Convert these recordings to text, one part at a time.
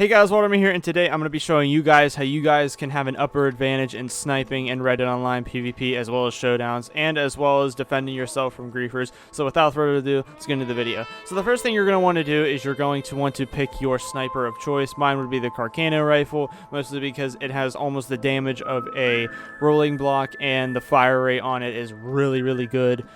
Hey guys, Walter here, and today I'm going to be showing you guys how you guys can have an upper advantage in sniping in Red Dead Online PvP, as well as showdowns, and as well as defending yourself from griefers. So without further ado, let's get into the video. So the first thing you're going to want to do is you're going to want to pick your sniper of choice. Mine would be the Carcano rifle, mostly because it has almost the damage of a rolling block, and the fire rate on it is really good.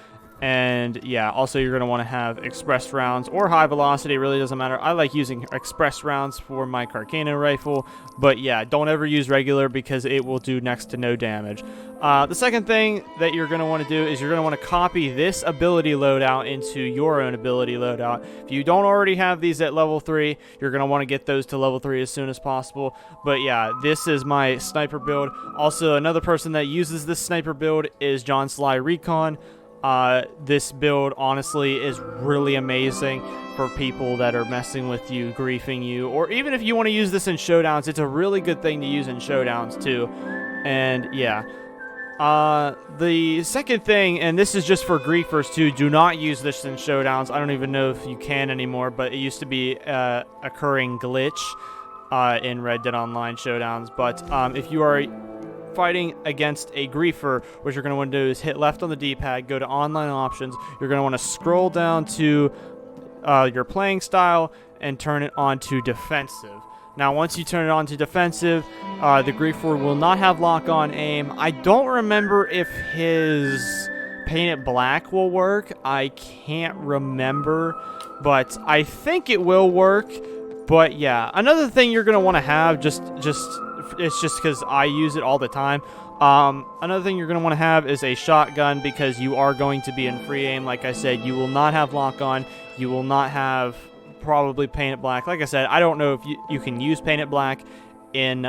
And yeah, also you're going to want to have express rounds or high velocity, it really doesn't matter. I like using express rounds for my Carcano rifle, but yeah, don't ever use regular because it will do next to no damage. The second thing that you're going to want to do is you're going to want to copy this ability loadout into your own ability loadout. If you don't already have these at level 3, you're going to want to get those to level 3 as soon as possible. But yeah, this is my sniper build. Also, another person that uses this sniper build is John Sly Recon. This build honestly is really amazing for people that are messing with you, griefing you, or even if you want to use this in showdowns. It's a really good thing to use in showdowns too. And yeah, the second thing, and this is just for griefers too, do not use this in showdowns. I don't even know if you can anymore, but it used to be a occurring glitch in Red Dead Online showdowns. But if you are fighting against a griefer, what you're going to want to do is hit left on the D-pad, go to online options. You're going to want to scroll down to your playing style and turn it on to defensive. Now once you turn it on to defensive, the griefer will not have lock-on aim. I don't remember if his paint it black will work. I can't remember, but I think it will work. But yeah, another thing you're going to want to have, it's just because I use it all the time. Another thing you're going to want to have is a shotgun, because you are going to be in free aim. Like I said, you will not have lock on. You will not have probably paint it black. Like I said, I don't know if you can use paint it black in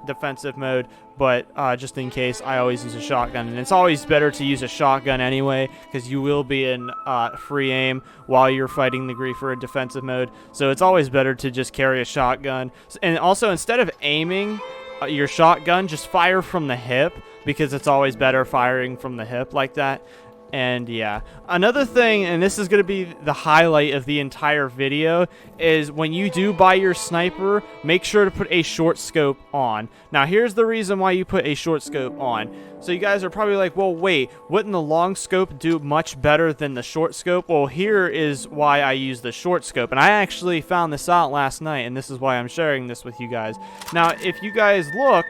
defensive mode, but just in case, I always use a shotgun. And it's always better to use a shotgun anyway, because you will be in free aim while you're fighting the griefer in defensive mode. So it's always better to just carry a shotgun. And also, instead of aiming your shotgun, just fire from the hip, because it's always better firing from the hip like that. And yeah, another thing, and this is going to be the highlight of the entire video, is when you do buy your sniper, make sure to put a short scope on. Now here's the reason why you put a short scope on. So you guys are probably like, well, wait, wouldn't the long scope do much better than the short scope? Well, here is why I use the short scope, and I actually found this out last night, and this is why I'm sharing this with you guys. Now if you guys look,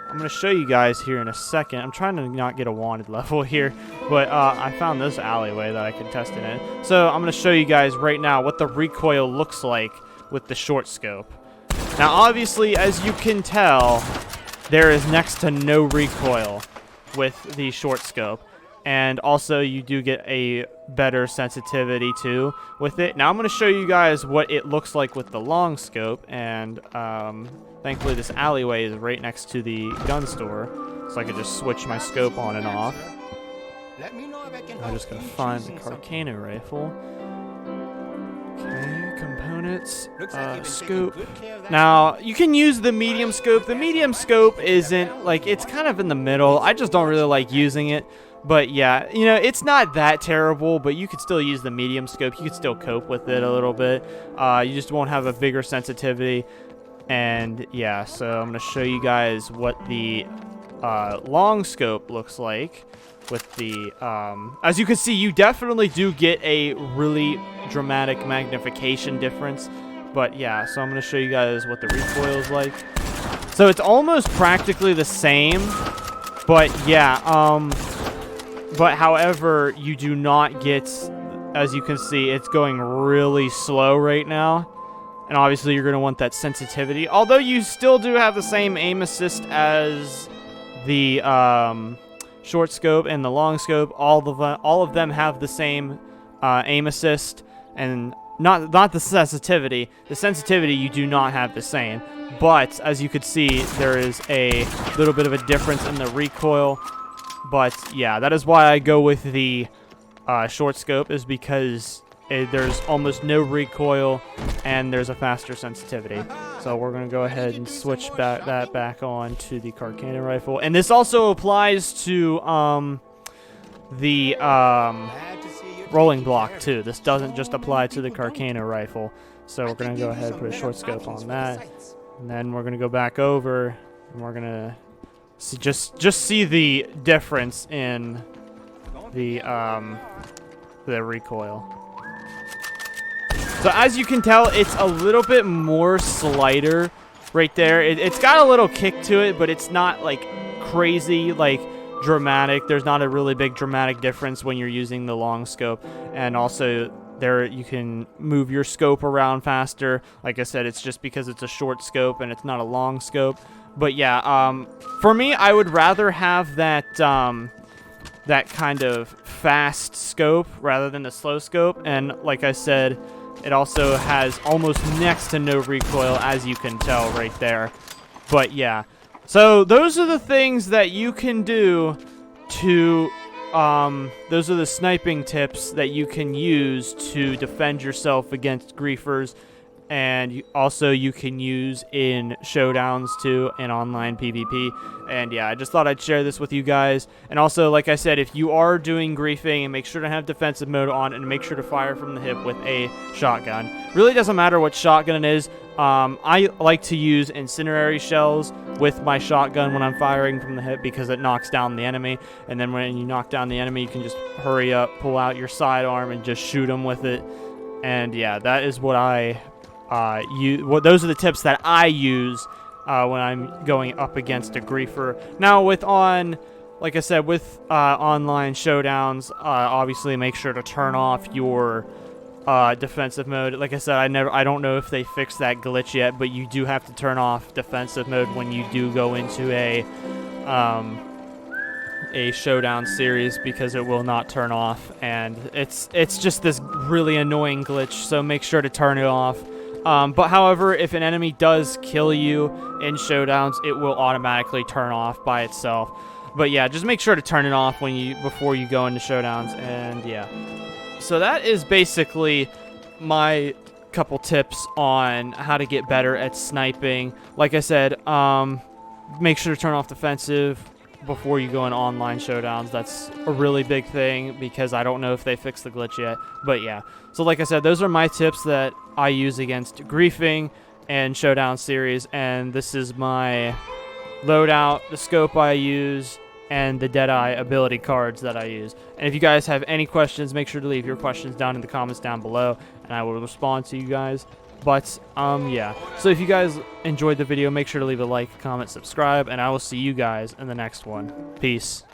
I'm going to show you guys here in a second. I'm trying to not get a wanted level here, but I found this alleyway that I can test it in. So I'm going to show you guys right now what the recoil looks like with the short scope. Now obviously, as you can tell, there is next to no recoil with the short scope. And also you do get a better sensitivity too with it. Now I'm going to show you guys what it looks like with the long scope, and thankfully this alleyway is right next to the gun store, so I can just switch my scope on and off. I'm just going to find the Carcano rifle. Okay, components, scope. Now you can use the medium scope. The medium scope isn't, like, it's kind of in the middle. I just don't really like using it. But yeah, you know, it's not that terrible, but you could still use the medium scope. You could still cope with it a little bit. You just won't have a bigger sensitivity. And yeah, so I'm going to show you guys what the long scope looks like with the, as you can see, you definitely do get a really dramatic magnification difference. But yeah, so I'm going to show you guys what the recoil is like. So it's almost practically the same, but yeah, but however, you do not get, as you can see, it's going really slow right now. And obviously you're going to want that sensitivity. Although you still do have the same aim assist as the short scope and the long scope. All of them have the same aim assist, and not the sensitivity. The sensitivity you do not have the same. But as you could see, there is a little bit of a difference in the recoil. But yeah, that is why I go with the short scope, is because there's almost no recoil and there's a faster sensitivity. So we're going to go ahead and switch that back on to the Carcano rifle. And this also applies to the rolling block too. This doesn't just apply to the Carcano rifle. So we're going to go ahead and put a short scope on that. And then we're going to go back over and we're going to see, just see the difference in the recoil. So as you can tell, it's a little bit more slider right there. It's got a little kick to it, but it's not like crazy, like dramatic. There's not a really big dramatic difference when you're using the long scope. And also there you can move your scope around faster. Like I said, it's just because it's a short scope and it's not a long scope. But yeah, for me, I would rather have that that kind of fast scope rather than the slow scope. And like I said, it also has almost next to no recoil, as you can tell right there. But yeah, so those are the things that you can do to those are the sniping tips that you can use to defend yourself against griefers. And you can use in showdowns too, in online PvP. And yeah, I just thought I'd share this with you guys. And also, like I said, if you are doing griefing, and make sure to have defensive mode on, and make sure to fire from the hip with a shotgun. Really doesn't matter what shotgun it is. I like to use incendiary shells with my shotgun when I'm firing from the hip because it knocks down the enemy. And then when you knock down the enemy, you can just hurry up, pull out your sidearm, and just shoot them with it. And yeah, that is what those are the tips that I use when I'm going up against a griefer. Now, like I said, with online showdowns, obviously make sure to turn off your defensive mode. Like I said, I don't know if they fixed that glitch yet, but you do have to turn off defensive mode when you do go into a showdown series, because it will not turn off, and it's just this really annoying glitch. So make sure to turn it off. But however, if an enemy does kill you in showdowns, it will automatically turn off by itself. But yeah, just make sure to turn it off before you go into showdowns. And yeah, so that is basically my couple tips on how to get better at sniping. Like I said, make sure to turn off defensive before you go in online showdowns. That's a really big thing, because I don't know if they fixed the glitch yet. But yeah, so like I said, those are my tips that I use against griefing and showdown series. And this is my loadout, the scope I use, and the Deadeye ability cards that I use. And if you guys have any questions, make sure to leave your questions down in the comments down below, and I will respond to you guys. But yeah, so if you guys enjoyed the video, make sure to leave a like, comment, subscribe, and I will see you guys in the next one. Peace.